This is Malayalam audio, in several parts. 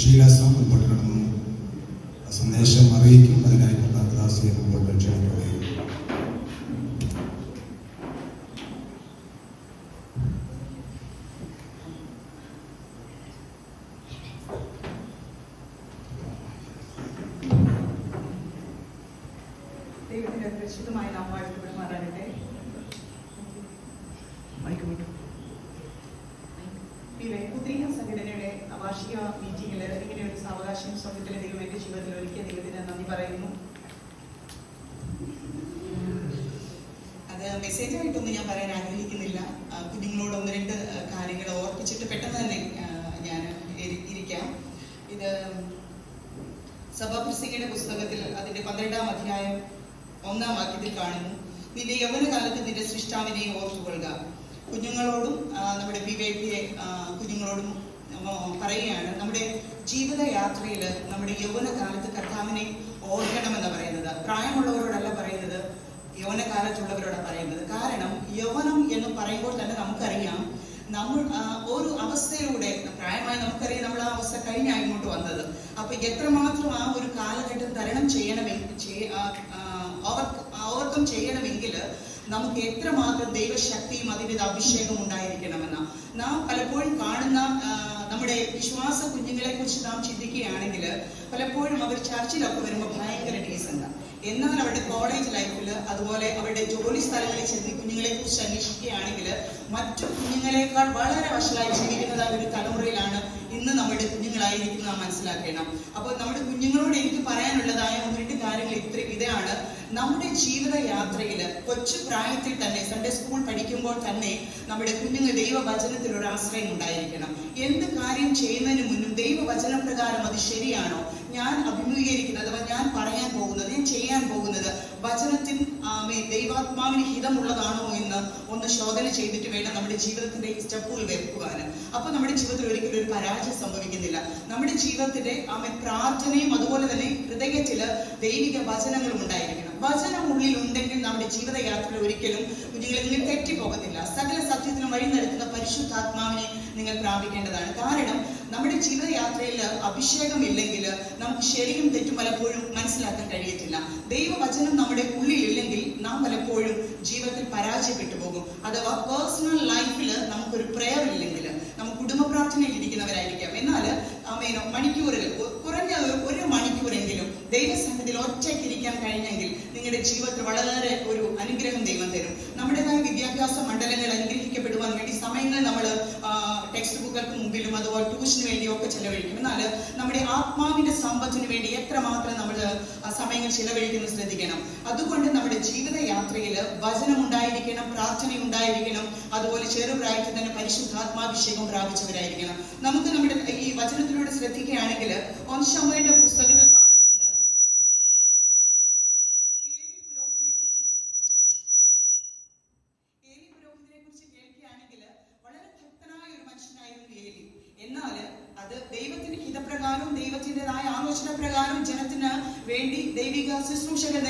ഷീലാസ മുൻപോട്ട് കടന്നു സന്ദേശം അറിയിക്കും. അതിനായി കർത്താദാസിയെ മുൻപോട്ട് ക്ഷണിക്കുകയും ദൈവത്തിന്റെ പരിശുദ്ധമായ നാമം മാറാനട്ടെ. പുത്രീയ സംഘടനയുടെ വാർഷിക മീറ്റിംഗിൽ ഇങ്ങനെ ഒരു സാവകാശം സ്വർഗത്തിലെ ദൈവം എന്റെ ജീവിതത്തിൽ ഒരുക്കിയ ദൈവത്തിന് നന്ദി പറയുന്നു. അത് മെസ്സേജായിട്ടൊന്നും ഞാൻ പറയാൻ ആഗ്രഹിക്കുന്നില്ല. കുഞ്ഞുങ്ങളോട് ഒന്ന് രണ്ട് കാര്യങ്ങൾ ഓർപ്പിച്ചിട്ട് പെട്ടെന്ന് തന്നെ ഞാൻ ഇരിക്കാം. ഇത് സഭാപ്രസംഗിയുടെ പുസ്തകത്തിൽ അതിന്റെ 12-ാം അധ്യായം 1-ാം വാക്യത്തിൽ കാണുന്നു, നിന്റെ യൗവനകാലത്ത് നിന്റെ സൃഷ്ടാവിനെ ഓർത്തുകൊള്ളുക. കുഞ്ഞുങ്ങളോടും നമ്മുടെ PYP കുഞ്ഞുങ്ങളോടും പറയുകയാണ്, നമ്മുടെ ജീവിതയാത്രയിൽ നമ്മുടെ യൗവനകാലത്ത് കർത്താവിനെ ഓർക്കണമെന്ന് പറയുന്നത്. പ്രായമുള്ളവരോടല്ല പറയുന്നത്, യൗവനകാലത്തുള്ളവരോടാണ് പറയുന്നത്. കാരണം യൗവനം എന്ന് പറയുമ്പോൾ തന്നെ നമുക്കറിയാം, നമ്മൾ ഒരു അവസ്ഥയിലൂടെ പ്രായമായി നമുക്കറിയാം നമ്മൾ ആ അവസ്ഥ കഴിഞ്ഞാണ് ഇങ്ങോട്ട് വന്നത്. അപ്പൊ എത്രമാത്രം ആ ഒരു കാലഘട്ടം തരണം ഓവർകം ചെയ്യണമെങ്കിൽ നമുക്ക് എത്രമാത്രം ദൈവശക്തിയും അതിൻ്റെ അഭിഷേകം ഉണ്ടായിരിക്കണമെന്ന് നാം പലപ്പോഴും കാണുന്ന നമ്മുടെ വിശ്വാസ കുഞ്ഞുങ്ങളെ കുറിച്ച് നാം ചിന്തിക്കുകയാണെങ്കിൽ പലപ്പോഴും അവർ ചർച്ചിലൊക്കെ വരുമ്പോൾ ഭയങ്കര ഡീസൻ്റ്. എന്നാൽ അവരുടെ കോളേജ് ലൈഫിൽ അതുപോലെ അവരുടെ ജോലി സ്ഥലങ്ങളിൽ ചെന്ന് കുഞ്ഞുങ്ങളെ കുറിച്ച് അന്വേഷിക്കുകയാണെങ്കിൽ മറ്റു കുഞ്ഞുങ്ങളെക്കാൾ വളരെ വഷളായി ജീവിക്കുന്നതായ ഒരു തലമുറയിലാണ് ഇന്ന് നമ്മുടെ കുഞ്ഞുങ്ങളായിരിക്കുന്നത് നാം മനസ്സിലാക്കണം. അപ്പോൾ നമ്മുടെ കുഞ്ഞുങ്ങളോട് എനിക്ക് പറയാനുള്ളതായ ഒന്ന് രണ്ട് കാര്യങ്ങൾ ഇതാണ്. നമ്മുടെ ജീവിതയാത്രയിൽ കൊച്ചു പ്രായത്തിൽ തന്നെ സൺഡേ സ്കൂൾ പഠിക്കുമ്പോൾ തന്നെ നമ്മുടെ കുഞ്ഞുങ്ങൾ ദൈവവചനത്തിൽ ഒരു ആശ്രയം ഉണ്ടായിരിക്കണം. എന്ത് കാര്യം ചെയ്യുന്നതിന് മുന്നും ദൈവവചനപ്രകാരം അത് ശരിയാണോ, ഞാൻ അഭിമുഖീകരിക്കുന്നത് അഥവാ ഞാൻ പറയാൻ പോകുന്നത്, ഞാൻ ചെയ്യാൻ പോകുന്നത് വചനത്തിൽ ദൈവാത്മാവിന് ഹിതമുള്ളതാണോ എന്ന് ഒന്ന് ശോധന ചെയ്തിട്ട് വേണം നമ്മുടെ ജീവിതത്തിന്റെ സ്റ്റെപ്പുകൾ വെക്കുവാൻ. അപ്പൊ നമ്മുടെ ജീവിതത്തിൽ ഒരിക്കലും ഒരു പരാജയം സംഭവിക്കുന്നില്ല. നമ്മുടെ ജീവിതത്തിന്റെ പ്രാർത്ഥനയും അതുപോലെ തന്നെ ഹൃദയത്തില് ദൈവിക വചനങ്ങളും ഉണ്ടായിരിക്കണം. വചനം ഉള്ളിൽ ഉണ്ടെങ്കിൽ നമ്മുടെ ജീവിതയാത്രയിൽ ഒരിക്കലും കുഞ്ഞുങ്ങളെ നിങ്ങൾ തെറ്റിപ്പോകത്തില്ല. സകല സത്യത്തിനും വഴി നടത്തുന്ന പരിശുദ്ധാത്മാവിനെ നിങ്ങൾ പ്രാപിക്കേണ്ടതാണ്. കാരണം നമ്മുടെ ജീവിതയാത്രയിൽ അഭിഷേകം ഇല്ലെങ്കിൽ നമുക്ക് ശരിയും തെറ്റും പലപ്പോഴും മനസ്സിലാക്കാൻ കഴിയത്തില്ല. ദൈവവചനം നമ്മുടെ ഉള്ളിൽ ഇല്ലെങ്കിൽ നാം പലപ്പോഴും ജീവിതത്തിൽ പരാജയപ്പെട്ടു പോകും. അഥവാ പേഴ്സണൽ ലൈഫിൽ നമുക്കൊരു പ്രയർ ഇല്ലെങ്കിൽ നമുക്ക് കുടുംബ പ്രാർത്ഥനയിൽ ഇരിക്കുന്നവരായിരിക്കാം. എന്നാൽ മണിക്കൂറുകൾ കുറഞ്ഞ 1 മണിക്കൂറെങ്കിലും ദൈവസന്നിധിയിൽ ഒറ്റയ്ക്ക് ഇരിക്കാൻ കഴിഞ്ഞെങ്കിൽ നിങ്ങളുടെ ജീവിതത്തിൽ വളരെ ഒരു അനുഗ്രഹം ദൈവം തരും. നമ്മുടേതായ വിദ്യാഭ്യാസ മണ്ഡലങ്ങൾ അനുഗ്രഹിക്കപ്പെടുവാൻ വേണ്ടി സമയങ്ങൾ നമ്മൾ ടെക്സ്റ്റ് ബുക്കുകൾക്ക് മുമ്പിലും അതുപോലെ ട്യൂഷന് വേണ്ടിയും ഒക്കെ ചെലവഴിക്കും. എന്നാൽ നമ്മുടെ ആത്മാവിന്റെ സമ്പത്തിന് വേണ്ടി എത്രമാത്രം നമ്മൾ സമയങ്ങൾ ചിലവഴിക്കുന്നത് ശ്രദ്ധിക്കണം. അതുകൊണ്ട് നമ്മുടെ ജീവിതയാത്രയിൽ വചനം ഉണ്ടായിരിക്കണം, പ്രാർത്ഥന ഉണ്ടായിരിക്കണം, അതുപോലെ ചെറുപ്രായത്തിൽ തന്നെ പരിശുദ്ധാത്മാഭിഷേകം പ്രാപിച്ചവരായിരിക്കണം. നമുക്ക് നമ്മുടെ ഈ വചനത്തിലൂടെ ശ്രദ്ധിക്കുകയാണെങ്കിൽ 1 ശമൂവേലിന്റെ പുസ്തകത്തിൽ കാണുന്നുണ്ട്, ഏലി പുരോഹിതനെ കുറിച്ച് കേൾക്കുകയാണെങ്കിൽ വളരെ ഭക്തനായ ഒരു മനുഷ്യനായിരുന്നു ഏലി. എന്നാൽ അത് ദൈവത്തിന്റെ ഹിതപ്രകാരം ദൈവത്തിൻ്റെതായ ആലോചന പ്രകാരം ജനത്തിന് വേണ്ടി ദൈവിക ശുശ്രൂഷകൾ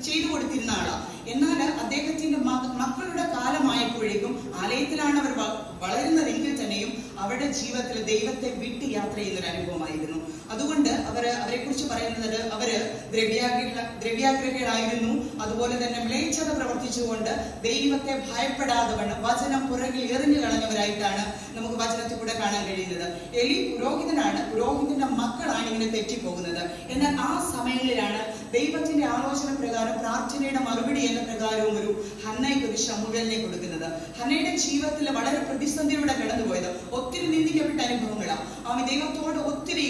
ചെയ്തു കൊടുത്തിരുന്ന ആളാണ്. എന്നാൽ അദ്ദേഹത്തിന്റെ മക്കളുടെ കാലമായപ്പോഴേക്കും ആലയത്തിലാണ് അവർ വളരുന്നതെങ്കിൽ തന്നെയും അവരുടെ ജീവിതത്തിൽ ദൈവത്തെ വിട്ട് യാത്ര ചെയ്യുന്നൊരു അനുഭവമായിരുന്നു. അതുകൊണ്ട് അവരെ കുറിച്ച് പറയുന്നത് അവര് ദ്രവ്യാഗ്രഹികളായിരുന്നു. അതുപോലെ തന്നെ മ്ലേച്ഛത പ്രവർത്തിച്ചുകൊണ്ട് ദൈവത്തെ ഭയപ്പെടാതെ വണ്ണം വചനം പുറകിൽ എറിഞ്ഞു കളഞ്ഞവരായിട്ടാണ് നമുക്ക് വചനത്തിൽ കൂടെ കാണാൻ കഴിയുന്നത്. എലി പുരോഹിതനാണ്, പുരോഹിതന്റെ മക്കളാണ് ഇങ്ങനെ തെറ്റിപ്പോകുന്നത്. എന്നാൽ ആ സമയങ്ങളിലാണ് ദൈവത്തിന്റെ ആലോചന പ്രകാരം പ്രാർത്ഥനയുടെ മറുപടി എന്ന പ്രകാരവും ഒരു ഹന്നയ്ക്ക് ഒരു ശമൂവേലിനെ കൊടുക്കുന്നത്. ഹന്നയുടെ ജീവിതത്തിൽ വളരെ പ്രതിസന്ധിയിലൂടെ കടന്നുപോയത് ഒത്തിരി നിന്ദിക്കപ്പെട്ട അനുഭവങ്ങളാണ്. ദൈവത്തോട് ഒത്തിരി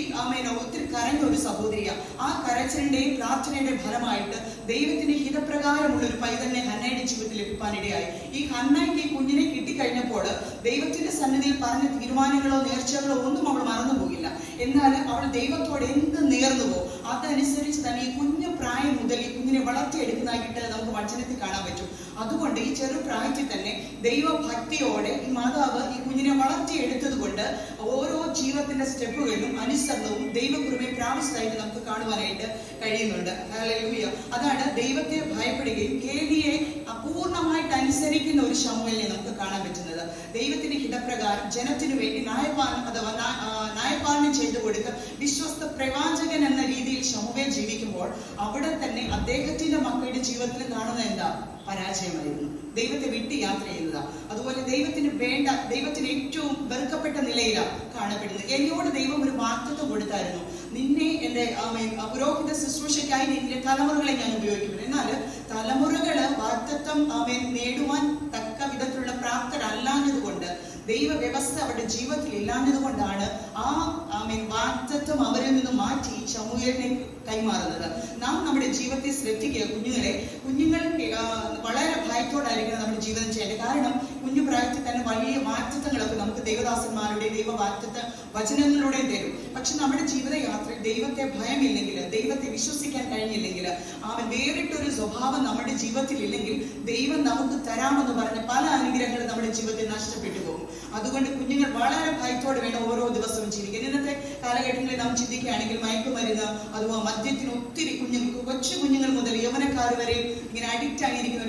കരഞ്ഞ ഒരു സഹോദരിയ. ആ കരച്ചിലിന്റെയും പ്രാർത്ഥനയുടെ ഫലമായിട്ട് ദൈവത്തിന്റെ ഹിതപ്രകാരമുള്ള ഒരു പൈതലിനെ ഹന്നയുടെ ജീവിതത്തിൽ ലഭിക്കാനിടയായി. ഈ ഹന്നയ്ക്ക് ഈ കുഞ്ഞിനെ കിട്ടിക്കഴിഞ്ഞപ്പോൾ ദൈവത്തിന്റെ സന്നിധിയിൽ പറഞ്ഞ തീരുമാനങ്ങളോ നേർച്ചകളോ ഒന്നും അവൾ മറന്നുപോകില്ല. എന്നാൽ അവൾ ദൈവത്തോട് എന്ത് നേർന്നുവോ അതനുസരിച്ച് തന്നെ ഈ കുഞ്ഞു പ്രായം മുതൽ ഈ കുഞ്ഞിനെ വളർത്തിയെടുക്കുന്നതായിട്ട് നമുക്ക് വചനത്തിൽ കാണാൻ പറ്റും. അതുകൊണ്ട് ഈ ചെറുപ്രായത്തിൽ തന്നെ ദൈവഭക്തിയോടെ ഈ മാതാവ് ഈ കുഞ്ഞിനെ വളർത്തിയെടുത്തത് കൊണ്ട് ഓരോ ജീവിതത്തിന്റെ സ്റ്റെപ്പുകളിലും അനുസരണവും ദൈവകൃപയെ പ്രാപിച്ചതായിട്ട് നമുക്ക് കാണുവാനായിട്ട് കഴിയുന്നുണ്ട്. ഹല്ലേലൂയ. അതാണ് ദൈവത്തെ ഭയപ്പെടുകയും ഏലിയെ പൂർണ്ണമായിട്ട് അനുസരിക്കുന്ന ഒരു ശമൂവേലിനെ നമുക്ക് കാണാൻ പറ്റുന്നത്. ദൈവത്തിന്റെ ഹിതപ്രകാരം ജനത്തിനു വേണ്ടി ന്യായപാലനം ചെയ്തു കൊടുത്ത വിശ്വസ്ത പ്രവാചകൻ എന്ന രീതിയിൽ ശമൂവേൽ ജീവിക്കുമ്പോൾ അവിടെ തന്നെ അദ്ദേഹത്തിന്റെ മക്കളുടെ ജീവിതത്തിൽ കാണുന്നത് എന്താ? പരാജയമായിരുന്നു. ദൈവത്തെ വിട്ട് യാത്ര ചെയ്യുന്നതാ. അതുപോലെ ദൈവത്തിന് ഏറ്റവും വെറുക്കപ്പെട്ട നിലയിലാണ് കാണപ്പെടുന്നത്. എന്നോട് ദൈവം ഒരു വാഗ്ദത്തം കൊടുത്തായിരുന്നു, നിന്നെ എന്റെ പുരോഹിത ശുശ്രൂഷയ്ക്കായി നിന്റെ തലമുറകളെ ഞാൻ ഉപയോഗിക്കുന്നു. എന്നാൽ തലമുറകള് വാഗ്ദത്തം നേടുവാൻ തക്ക വിധത്തിലുള്ള പ്രാപ്തരല്ലാഞ്ഞത് കൊണ്ട്, ദൈവ വ്യവസ്ഥ അവരുടെ ജീവിതത്തിൽ ഇല്ലാഞ്ഞത് കൊണ്ടാണ് ആ വാഗ്ദത്തം അവരിൽ നിന്ന് മാറ്റി ശമൂവേലിനെ കൈമാറുന്നത്. നാം നമ്മുടെ ജീവിതത്തെ ശ്രദ്ധിക്കുക. കുഞ്ഞുങ്ങൾ വളരെ ഭയത്തോടായിരിക്കണം നമ്മുടെ ജീവിതം ചെയ്യേണ്ടത്. കാരണം കുഞ്ഞു പ്രായത്തിൽ തന്നെ വലിയ വാഗ്ദത്തങ്ങളൊക്കെ നമുക്ക് ദൈവദാസന്മാരുടെ വചനങ്ങളിലൂടെ തരും. പക്ഷെ നമ്മുടെ ജീവിതയാത്രയിൽ ദൈവത്തെ ഭയമില്ലെങ്കിൽ, ദൈവത്തെ വിശ്വസിക്കാൻ കഴിഞ്ഞില്ലെങ്കിൽ, വേറിട്ടൊരു സ്വഭാവം നമ്മുടെ ജീവിതത്തിൽ ഇല്ലെങ്കിൽ ദൈവം നമുക്ക് തരാമെന്ന് പറഞ്ഞ പല അനുഗ്രഹങ്ങളും നമ്മുടെ ജീവിതത്തിൽ നഷ്ടപ്പെട്ടു പോകും. അതുകൊണ്ട് കുഞ്ഞുങ്ങൾ വളരെ ഭയത്തോടെ വേണം ഓരോ ദിവസവും ജീവിക്കാൻ. ഇന്നത്തെ കാലഘട്ടങ്ങളിൽ നാം ചിന്തിക്കുകയാണെങ്കിൽ മയക്കുമരുന്ന്, അതുപോലെ മദ്യത്തിന് ഒത്തിരി കൊച്ചു കുഞ്ഞുങ്ങൾ മുതൽ യൗവനക്കാർ വരെ ഇങ്ങനെ അഡിക്റ്റ് ആയിരിക്കുന്ന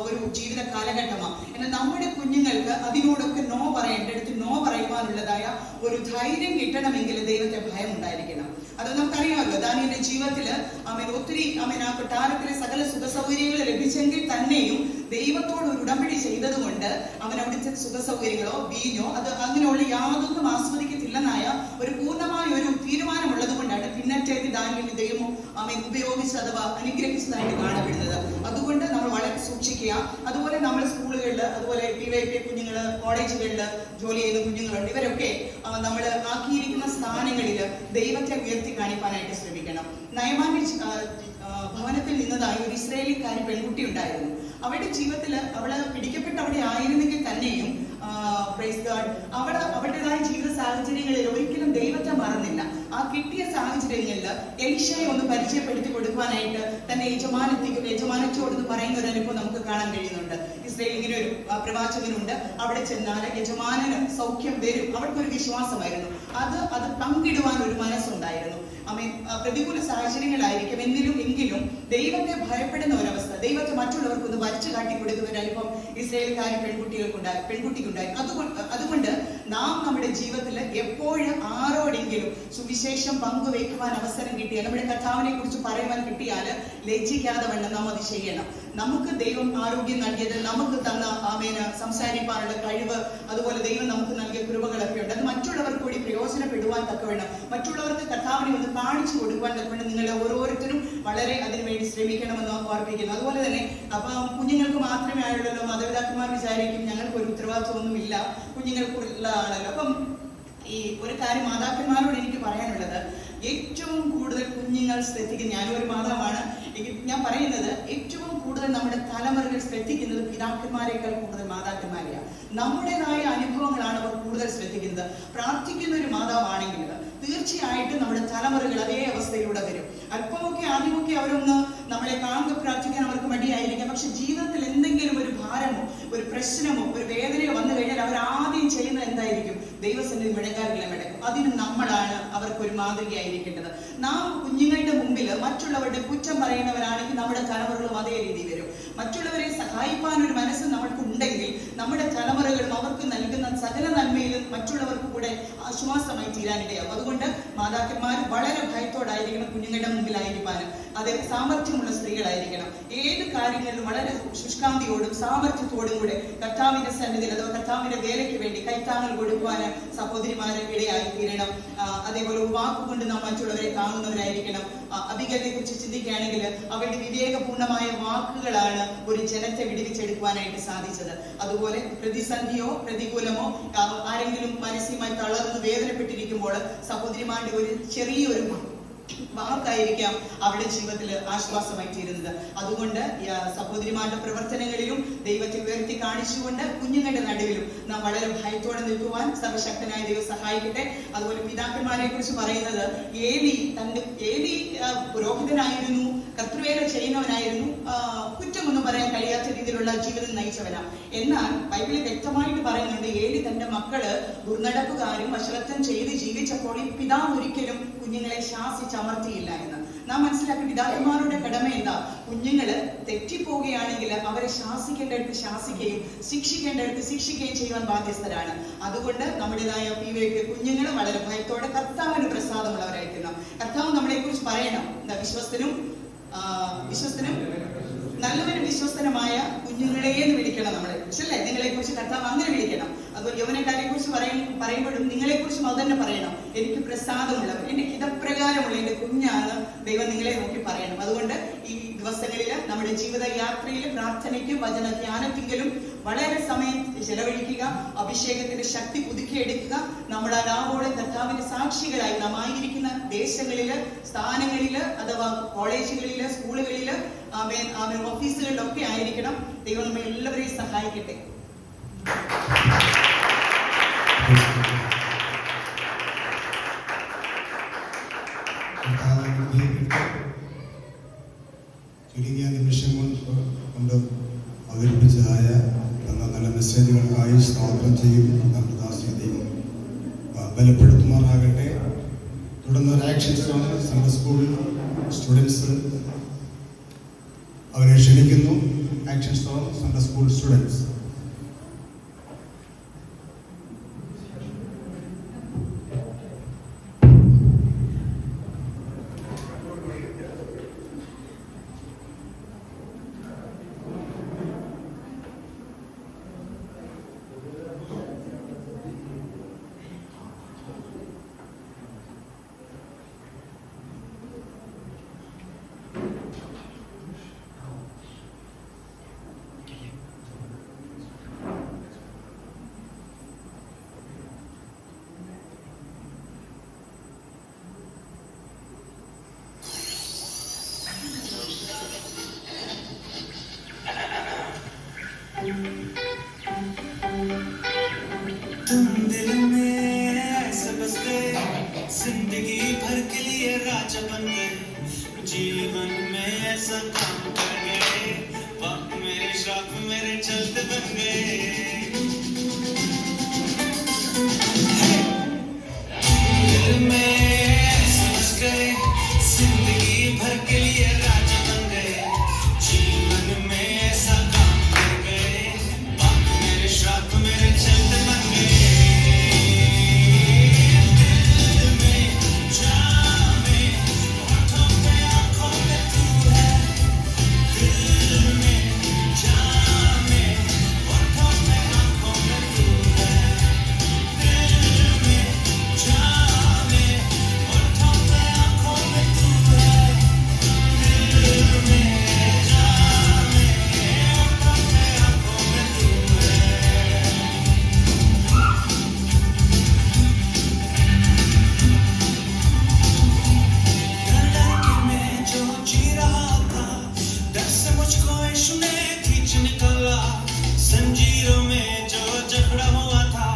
ഒരു ജീവിത കാലഘട്ടമാണ്. എന്നാൽ നമ്മുടെ കുഞ്ഞുങ്ങൾക്ക് അതിനോടൊക്കെ നോ പറയുവാനുള്ളതായ ഒരു ധൈര്യം കിട്ടണമെങ്കിൽ ദൈവത്തെ ഭയം ഉണ്ടായിരിക്കണം. അത് നമുക്കറിയാമല്ലോ. ദാനിയേലിന്റെ ജീവിതത്തിൽ ഒത്തിരി ആ കൊട്ടാരത്തിലെ സകല സുഖ സൗകര്യങ്ങൾ ലഭിച്ചെങ്കിൽ തന്നെയും ദൈവത്തോട് ഒരു ഉടമ്പടി ചെയ്തത് കൊണ്ട് അവൻ അവിടുത്തെ സുഖ സൗകര്യങ്ങളോ വീഞ്ഞോ അങ്ങനെയുള്ള യാതൊന്നും ആസ്വദിക്കത്തില്ലെന്നായ ഒരു പൂർണ്ണമായ ഒരു തീരുമാനമുള്ളത് കൊണ്ടാണ് പിന്നത്തേക്ക് ദാനിയേലിനെ ദൈവം ഉപയോഗിച്ച് അഥവാ അനുഗ്രഹിച്ചതായിട്ട് കാണപ്പെടുന്നത്. അതുകൊണ്ട് നമ്മൾ വളരെ സൂക്ഷിക്കുക. അതുപോലെ നമ്മൾ സ്കൂളുകളിൽ, അതുപോലെ PYP കുഞ്ഞുങ്ങൾ, കോളേജുകളിൽ ജോലി ചെയ്യുന്ന കുഞ്ഞുങ്ങളുണ്ട്. ഇവരൊക്കെ നമ്മൾ ആക്കിയിരിക്കുന്ന സ്ഥാനങ്ങളിൽ ദൈവത്തെ ഉയർത്തി കാണിക്കാനായിട്ട് ശ്രമിക്കണം. നയമാന്റെ ഭവനത്തിൽ നിന്നതായി ഒരു ഇസ്രായേലിക്കാരി പെൺകുട്ടി ഉണ്ടായിരുന്നു. അവളുടെ ജീവിതത്തിൽ അവള് പിടിക്കപ്പെട്ട് അവിടെ ആയിരുന്നെങ്കിൽ തന്നെയും അവളുടേതായ ജീവിത സാഹചര്യങ്ങളിൽ ഒരിക്കലും ദൈവത്തെ മറന്നില്ല. ആ കിട്ടിയ സാഹചര്യങ്ങളിൽ എലീശയെ ഒന്ന് പരിചയപ്പെടുത്തി കൊടുക്കുവാനായിട്ട് തന്റെ യജമാനത്തോട് പറയുന്ന ഒരു അനുഭവം നമുക്ക് കാണാൻ കഴിയുന്നുണ്ട്. ഇസ്രായേൽ ഇങ്ങനെ ഒരു പ്രവാചകനുണ്ട്, അവിടെ ചെന്നാൽ യജമാനന് സൗഖ്യം വരും. അവർക്കൊരു വിശ്വാസമായിരുന്നു. അത് പങ്കിടുവാൻ ഒരു മനസ്സുണ്ടായിരുന്നു. പ്രതികൂല സാഹചര്യങ്ങളായിരിക്കും എങ്കിലും ദൈവത്തെ ഭയപ്പെടുന്ന ഒരവസ്ഥ, ദൈവത്തെ മറ്റുള്ളവർക്കൊന്ന് വരച്ചു കാട്ടി കൊടുക്കുന്ന ഒരു അനുഭവം ഇസ്രായേൽക്കാരി പെൺകുട്ടിക്കുണ്ടായി. അതുകൊണ്ട് നാം നമ്മുടെ ജീവിതത്തിൽ എപ്പോഴും ആരോടെങ്കിലും സുവിശേഷം പങ്കുവയ്ക്കുവാൻ അവസരം കിട്ടിയാൽ, നമ്മുടെ കർത്താവിനെ കുറിച്ച് പറയുവാൻ കിട്ടിയാൽ ലജ്ജിക്കാതെ വണ്ണം നാം അത് ചെയ്യണം. നമുക്ക് ദൈവം ആരോഗ്യം നൽകിയത്, നമുക്ക് തന്ന സംസാരിക്കാനുള്ള കഴിവ്, അതുപോലെ ദൈവം നമുക്ക് നൽകിയ കൃപകളൊക്കെ ഉണ്ട്. അത് മറ്റുള്ളവർക്ക് കൂടി പ്രയോജനപ്പെടുവാൻ തക്കവണ്ണം, മറ്റുള്ളവർക്ക് കർത്താവിനെ ഒന്ന് കാണിച്ചു കൊടുക്കുവാൻ തക്കവണ്ണം നിങ്ങൾ ഓരോരുത്തരും വളരെ അതിനുവേണ്ടി ശ്രമിക്കണമെന്ന് ഓർപ്പിക്കുന്നു. അതുപോലെ തന്നെ കുഞ്ഞുങ്ങൾക്ക് മാത്രമേ ആയുള്ളൂ. മാതാപിതാക്കന്മാർ വിചാരിക്കും ഞങ്ങൾക്ക് ഒരു ഉത്തരവാദിത്വമൊന്നുമില്ല, കുഞ്ഞുങ്ങൾക്കുള്ളതാണല്ലോ. ഈ ഒരു കാര്യം മാതാപിതാക്കന്മാരോട് എനിക്ക് പറയാനുള്ളത്, ഏറ്റവും കൂടുതൽ കുഞ്ഞുങ്ങൾ ശ്രദ്ധിക്കുന്ന, ഞാനും ഒരു മാതാവാണ്, ഞാൻ പറയുന്നത് ഏറ്റവും കൂടുതൽ നമ്മുടെ തലമുറകൾ ശ്രദ്ധിക്കുന്നത് പിതാക്കന്മാരെക്കാൾ കൂടുതൽ മാതാക്കന്മാരെയാണ്. നമ്മുടേതായ അനുഭവങ്ങളാണ് അവർ കൂടുതൽ ശ്രദ്ധിക്കുന്നത്. പ്രാർത്ഥിക്കുന്ന ഒരു മാതാവാണെങ്കിൽ തീർച്ചയായിട്ടും നമ്മുടെ തലമുറകൾ അതേ അവസ്ഥയിലൂടെ വരും. ആദ്യമൊക്കെ അവരൊന്ന് നമ്മളെ കാണുക പ്രാർത്ഥിക്കാൻ അവർക്ക് മടിയായിരിക്കാം. പക്ഷെ ജീവിതത്തിൽ എന്തെങ്കിലും ഒരു ഭാരമോ ഒരു പ്രശ്നമോ ഒരു വേദനയോ വന്നു കഴിഞ്ഞാൽ അവർ ആദ്യം ചെയ്യുന്നത് എന്തായിരിക്കും? ദൈവസന്നിധി മുഴങ്കാലുകളെ മടക്കും. അതിന് നമ്മളാണ് അവർക്കൊരു മാതൃകയായിരിക്കേണ്ടത്. നാം കുഞ്ഞുങ്ങളുടെ മുമ്പിൽ മറ്റുള്ളവരുടെ കുറ്റം പറയുന്നവരാണെങ്കിൽ നമ്മുടെ തലമുറകളും അതേ രീതി വരും. മറ്റുള്ളവരെ സഹായിക്കാൻ ഒരു മനസ്സ് നമ്മൾക്ക് ഉണ്ടെങ്കിൽ നമ്മുടെ തലമുറകളും അവർക്ക് നൽകുന്ന സകല നന്മയിലും മറ്റുള്ളവർക്ക് കൂടെ ആശ്വാസമായി തീരാനിടയാകും. അതുകൊണ്ട് മാതാക്കന്മാർ വളരെ ഭയത്തോടായിരിക്കണം കുഞ്ഞുങ്ങളുടെ മുമ്പിലായിരിക്കാനും. അത് സാമർഥ്യമുള്ള സ്ത്രീകളായിരിക്കണം. ഏത് കാര്യങ്ങളിലും വളരെ ശുഷ്കാന്തിയോടും സാമർഥ്യത്തോടും കൂടെ കർത്താവിന്റെ സന്നിധിയിൽ അഥവാ കർത്താവിന്റെ വേലയ്ക്ക് വേണ്ടി കൈത്താങ്ങൽ കൊടുക്കുവാൻ സഹോദരിമാരെ ഇടയായി തീരണം. അതേപോലെ വാക്കുകൊണ്ട് നാം മറ്റുള്ളവരെ താങ്ങുന്നവരായിരിക്കണം. അബിഗലിനെ കുറിച്ച് ചിന്തിക്കുകയാണെങ്കിൽ അവരുടെ വിവേകപൂർണമായ വാക്കുകളാണ് ഒരു ജനത്തെ വിടുവിച്ചെടുക്കുവാനായിട്ട് സാധിച്ചത്. അതുപോലെ പ്രതിസന്ധിയോ പ്രതികൂലമോ ആരെങ്കിലും മാനസികമായി തളർന്ന് വേദനപ്പെട്ടിരിക്കുമ്പോൾ സഹോദരിമാരുടെ ഒരു ചെറിയൊരു വാക്കായിരിക്കാം അവരുടെ ജീവിതത്തിൽ ആശ്വാസമായി തീരുന്നത്. അതുകൊണ്ട് സഹോദരിമാരുടെ പ്രവർത്തനങ്ങളിലും ദൈവത്തെ ഉയർത്തി കാണിച്ചുകൊണ്ട് കുഞ്ഞുങ്ങളുടെ നടുവിലും നാം വളരെ ഭയത്തോടെ നിൽക്കുവാൻ സർവശക്തനായ ദൈവം സഹായിക്കട്ടെ. അതുപോലെ പിതാക്കന്മാരെ കുറിച്ച് പറയുന്നത്, ഏലി പുരോഹിതനായിരുന്നു, കർത്തൃവേല ചെയ്യുന്നവനായിരുന്നു, കുറ്റമൊന്നും പറയാൻ കഴിയാത്ത രീതിയിലുള്ള ജീവിതം നയിച്ചവനാണ്. എന്നാൽ ബൈബിളിൽ വ്യക്തമായിട്ട് പറയുന്നുണ്ട്, ഏലി തന്റെ മക്കള് ദുർനടപ്പുകാരും വശവത്തം ചെയ്ത് ജീവിച്ചപ്പോൾ ഈ പിതാവ് ഒരിക്കലും കുഞ്ഞുങ്ങളെ ശാസിച്ചമർത്തിയില്ല എന്ന്. നാം മനസ്സിലാക്കി പിതാക്കന്മാരുടെ കടമ എന്താ? കുഞ്ഞുങ്ങള് തെറ്റിപ്പോവുകയാണെങ്കിൽ അവരെ ശാസിക്കേണ്ടടുത്ത് ശാസിക്കുകയും ശിക്ഷിക്കേണ്ടടുത്ത് ശിക്ഷിക്കുകയും ചെയ്യുവാൻ ബാധ്യസ്ഥരാണ്. അതുകൊണ്ട് നമ്മുടേതായ PYK കുഞ്ഞുങ്ങൾ വളരെ ഭയത്തോടെ കർത്താവിന് പ്രസാദമുള്ളവരായിരിക്കണം. കർത്താവ് നമ്മളെ കുറിച്ച് പറയണം, എന്താ? വിശ്വസ്തനും നല്ലവരും വിശ്വസ്തനുമായ കുഞ്ഞുങ്ങളെ എന്ന് വിളിക്കണം നമ്മളെ കുറിച്ച്, അല്ലേ? നിങ്ങളെ കുറിച്ച് കർത്താവ് അങ്ങനെ വിളിക്കണം. അതുപോലെ യൗവനക്കാരെ കുറിച്ച് പറയുമ്പോഴും നിങ്ങളെ കുറിച്ചും അത് തന്നെ പറയണം. എനിക്ക് പ്രസാദമുള്ളവർ, എന്റെ ഹിതപ്രകാരമുള്ള എന്റെ കുഞ്ഞാണ് ദൈവം നിങ്ങളെ നോക്കി പറയണം. അതുകൊണ്ട് ഈ ദിവസങ്ങളിൽ നമ്മുടെ ജീവിത യാത്രയിൽ പ്രാർത്ഥനയ്ക്കും വചന ധ്യാനത്തിലും വളരെ സമയം ചെലവഴിക്കുക. അഭിഷേകത്തിന്റെ ശക്തി പുതുക്കിയെടുക്കുക. നമ്മുടെ ലാഭോടെ കർത്താവിന്റെ സാക്ഷികളായി നാം ആയിരിക്കുന്ന ദേശങ്ങളില്, സ്ഥാനങ്ങളില്, അഥവാ കോളേജുകളില്, സ്കൂളുകളില്, ഓഫീസുകളിലൊക്കെ ആയിരിക്കണം. ദൈവം നമ്മെ എല്ലാവരെയും സഹായിക്കട്ടെ. ചുരുങ്ങിയ നിമിഷം കൊണ്ട് അവതരിപ്പിച്ചതായ നല്ല മെസ്സേജുകൾക്കായി സ്തോത്രം ചെയ്യും. നമ്മുടെ ദാസിയെ ദൈവം ബലപ്പെടുത്തുമാറാകട്ടെ. തുടർന്ന് ഒരു ആക്ഷൻ സൺഡേ സ്കൂൾ സ്റ്റുഡൻസ് അവരെ ക്ഷണിക്കുന്നു. Action Sunday school students. तुम दिल में ऐसे बस गए, जिंदगी भर के लिए राजा बन गए, जीवन में ऐसा काम कर गए, वक्त मेरे श्राप मेरे चलते बन गए। दिल में ऐसे बस गए, जिंदगी भर के लिए राजा बन गए, जीवन में ऐसा काम कर गए, वक्त मेरे श्राप मेरे चलते बन गए। संजीरों में जो झगड़ा हुआ था,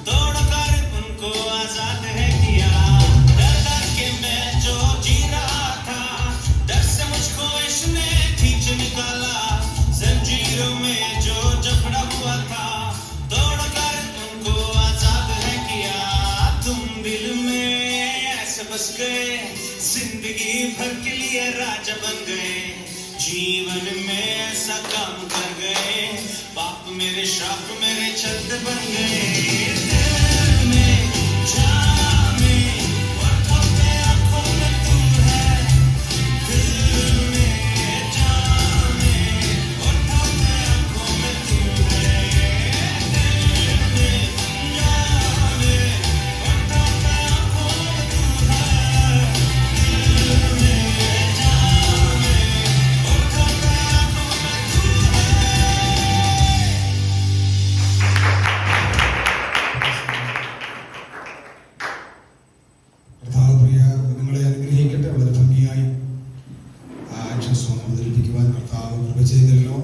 तोड़कर उनको आजाद है किया। डर डर के मैं जो जी रहा था, डर से मुझको इसने खींच निकाला। संजीरों में जो झगड़ा हुआ था, तोड़कर उनको आजाद है किया। तुम दिल में ऐसे बस गए, जिंदगी भर के लिए राजा बन गए, जीवन में ऐसा काम कर गए, बाप मेरे श्राप मेरे चलते बन गए। दिल में जान में आंखों में तू है, दिल में जान में आंखों में तू है, दिल में जान में आंखों में तू है, दिल में जान में आंखों में तू है। കർത്താവ് നിങ്ങളെ അനുഗ്രഹിക്കട്ടെ. വളരെ ഭംഗിയായി ആക്ഷൻ സോങ് അവതരിപ്പിക്കുവാൻ കർത്താവ് കൃപ ചെയ്തല്ലോ.